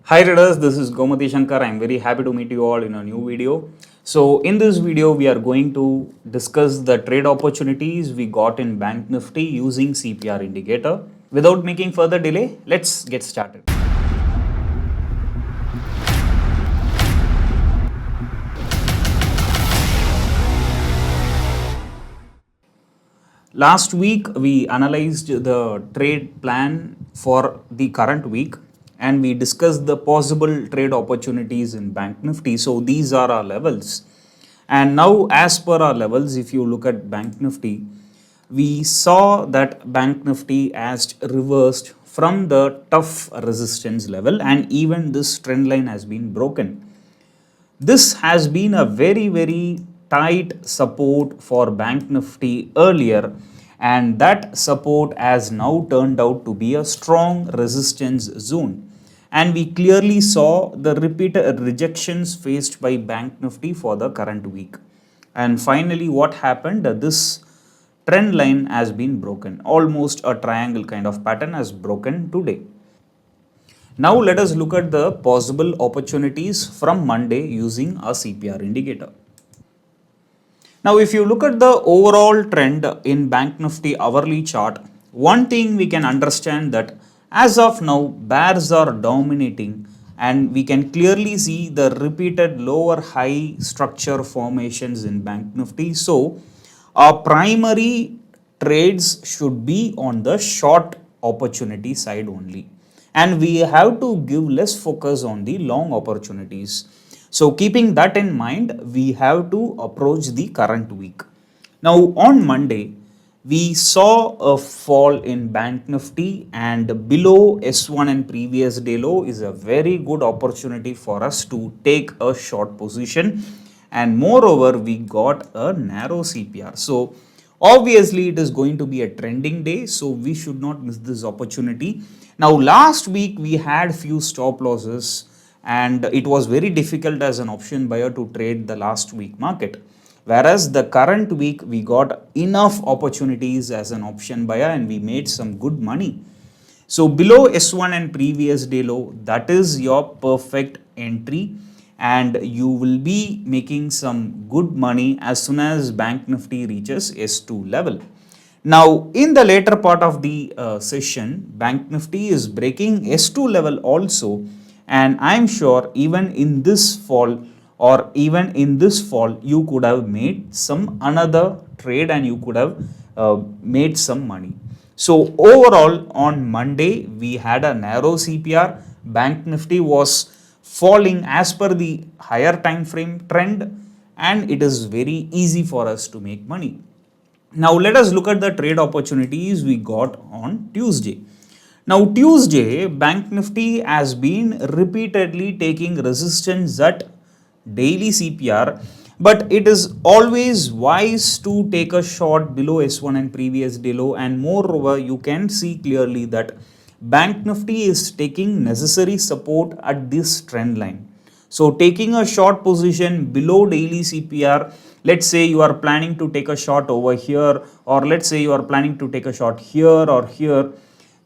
Hi traders, this is Gomathi Shankar. I am very happy to meet you all in a new video. So in this video, we are going to discuss the trade opportunities we got in Bank Nifty using CPR Indicator. Without making further delay, let's get started. Last week, we analyzed the trade plan for the current week and we discussed the possible trade opportunities in Bank Nifty. So these are our levels. And now as per our levels, if you look at Bank Nifty, we saw that Bank Nifty has reversed from the tough resistance level and even this trend line has been broken. This has been a very tight support for Bank Nifty earlier, and that support has now turned out to be a strong resistance zone. And we clearly saw the repeated rejections faced by Bank Nifty for the current week. And finally, what happened? This trend line has been broken. Almost a triangle kind of pattern has broken today. Now let us look at the possible opportunities from Monday using a CPR indicator. Now if you look at the overall trend in Bank Nifty hourly chart, one thing we can understand that as of now bears are dominating and we can clearly see the repeated lower high structure formations in Bank Nifty. So our primary trades should be on the short opportunity side only. And we have to give less focus on the long opportunities. So keeping that in mind, we have to approach the current week. Now on Monday, we saw a fall in Bank Nifty and below S1 and previous day low is a very good opportunity for us to take a short position. And moreover, we got a narrow CPR. So obviously it is going to be a trending day, so we should not miss this opportunity. Now last week we had few stop losses and it was very difficult as an option buyer to trade the last week market. Whereas the current week we got enough opportunities as an option buyer and we made some good money. So below S1 and previous day low, that is your perfect entry and you will be making some good money as soon as Bank Nifty reaches S2 level. Now in the later part of the session, Bank Nifty is breaking S2 level also, and I am sure even in this fall you could have made some another trade and you could have made some money. So overall on Monday we had a narrow CPR. Bank Nifty was falling as per the higher time frame trend and it is very easy for us to make money. Now let us look at the trade opportunities we got on Tuesday. Now Tuesday, Bank Nifty has been repeatedly taking resistance at daily CPR, but it is always wise to take a short below S1 and previous day low, and moreover you can see clearly that Bank Nifty is taking necessary support at this trend line. So taking a short position below daily CPR, let's say you are planning to take a short over here, or let's say you are planning to take a short here or here,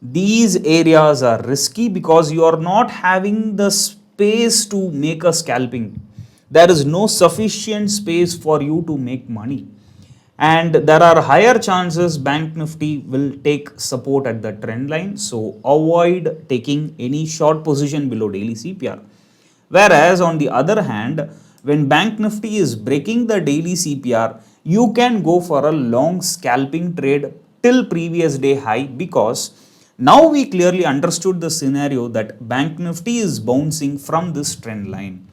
these areas are risky because you are not having the space to make a scalping. There is no sufficient space for you to make money. And there are higher chances Bank Nifty will take support at the trend line. So avoid taking any short position below daily CPR. Whereas on the other hand, when Bank Nifty is breaking the daily CPR, you can go for a long scalping trade till previous day high, because now we clearly understood the scenario that Bank Nifty is bouncing from this trend line.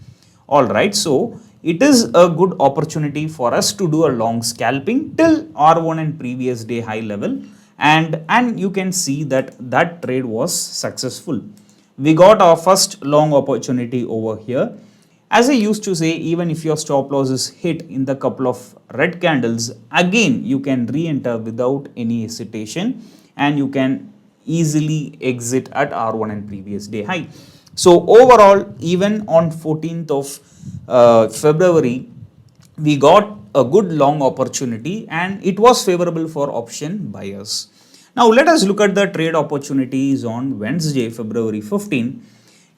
Alright, so it is a good opportunity for us to do a long scalping till R1 and previous day high level, and you can see that that trade was successful. We got our first long opportunity over here. As I used to say, even if your stop loss is hit in the couple of red candles, again you can re-enter without any hesitation and you can easily exit at R1 and previous day high. So overall, even on 14th of February, we got a good long opportunity and it was favorable for option buyers. Now let us look at the trade opportunities on Wednesday, February 15.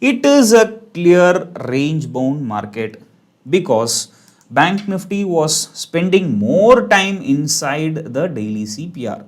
It is a clear range bound market because Bank Nifty was spending more time inside the daily CPR.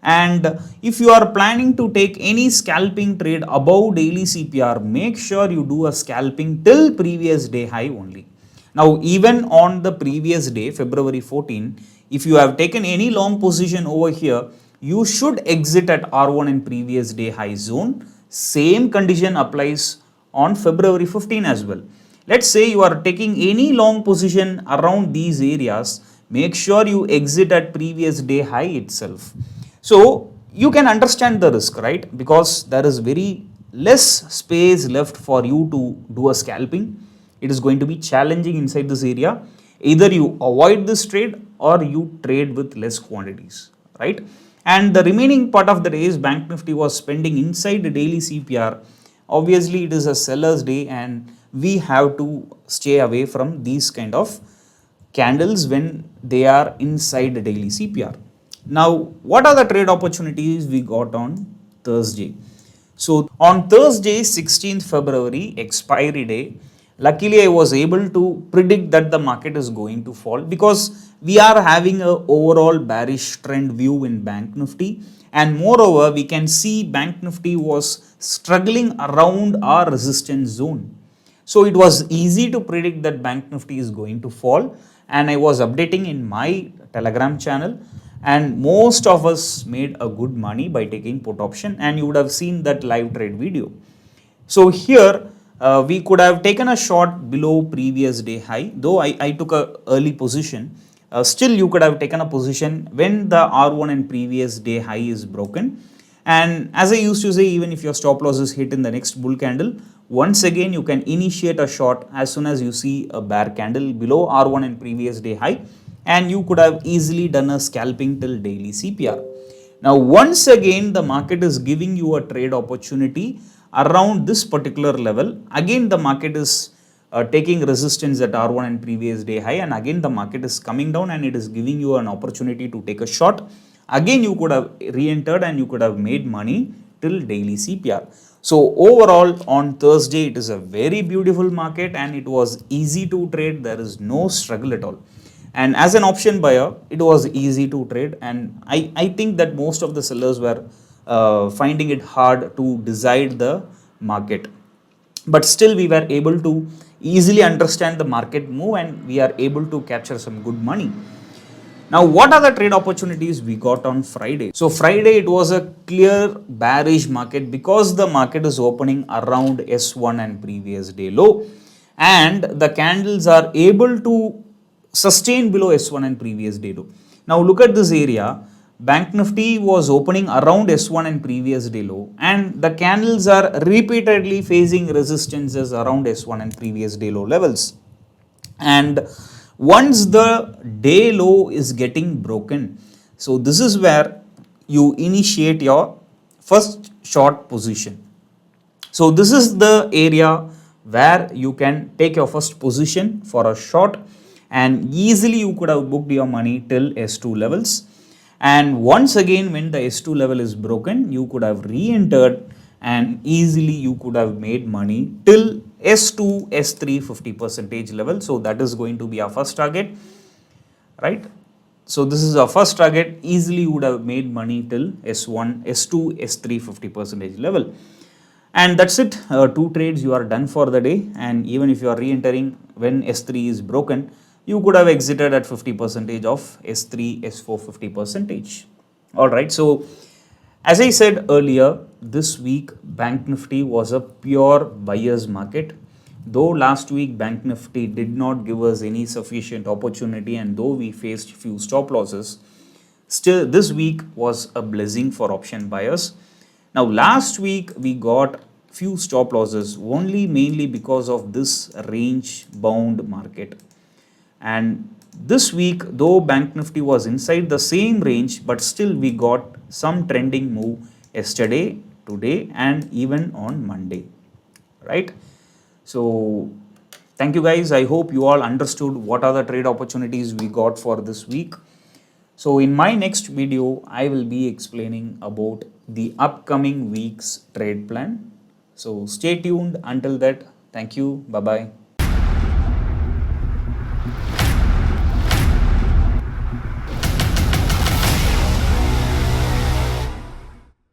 And if you are planning to take any scalping trade above daily CPR, make sure you do a scalping till previous day high only. Now, even on the previous day, February 14, if you have taken any long position over here, you should exit at R1 and previous day high zone. Same condition applies on February 15 as well. Let's say you are taking any long position around these areas, make sure you exit at previous day high itself. So you can understand the risk, right? Because there is very less space left for you to do a scalping. It is going to be challenging inside this area. Either you avoid this trade or you trade with less quantities, right? And the remaining part of the day is Bank Nifty was spending inside the daily CPR. Obviously, it is a seller's day and we have to stay away from these kind of candles when they are inside the daily CPR. Now, what are the trade opportunities we got on Thursday? So, on Thursday, 16th February, expiry day, luckily I was able to predict that the market is going to fall because we are having a overall bearish trend view in Bank Nifty, and moreover we can see Bank Nifty was struggling around our resistance zone. So it was easy to predict that Bank Nifty is going to fall, and I was updating in my Telegram channel, and most of us made a good money by taking put option, and you would have seen that live trade video. So here we could have taken a short below previous day high, though I took a early position. Still you could have taken a position when the R1 and previous day high is broken. And as I used to say, even if your stop loss is hit in the next bull candle, once again you can initiate a short as soon as you see a bear candle below R1 and previous day high, and you could have easily done a scalping till daily CPR. Now once again the market is giving you a trade opportunity around this particular level. Again the market is taking resistance at R1 and previous day high, and again the market is coming down and it is giving you an opportunity to take a short. Again you could have re-entered and you could have made money till daily CPR. So overall on Thursday it is a very beautiful market and it was easy to trade. There is no struggle at all. And as an option buyer, it was easy to trade, and I think that most of the sellers were finding it hard to decide the market. But still we were able to easily understand the market move and we are able to capture some good money. Now, what are the trade opportunities we got on Friday? So, Friday it was a clear bearish market because the market is opening around S1 and previous day low, and the candles are able to sustain below S1 and previous day low. Now, look at this area. Bank Nifty was opening around S1 and previous day low, and the candles are repeatedly facing resistances around S1 and previous day low levels. And once the day low is getting broken, so this is where you initiate your first short position. So this is the area where you can take your first position for a short, and easily you could have booked your money till S2 levels. And once again when the S2 level is broken, you could have re-entered and easily you could have made money till S2, S3 50% level. So that is going to be our first target, right? So this is our first target. Easily you would have made money till S1, S2, S3 50% level. And that's it. Two trades you are done for the day. And even if you are re-entering when S3 is broken, you could have exited at 50% of S3, S4 50%. All right. So as I said earlier, this week Bank Nifty was a pure buyer's market. Though last week Bank Nifty did not give us any sufficient opportunity, and though we faced few stop losses, still this week was a blessing for option buyers. Now last week we got few stop losses only mainly because of this range bound market. And this week, though Bank Nifty was inside the same range, but still we got some trending move yesterday, today, and even on Monday, right? So thank you guys. I hope you all understood what are the trade opportunities we got for this week. So in my next video, I will be explaining about the upcoming week's trade plan. So stay tuned until that. Thank you. Bye bye.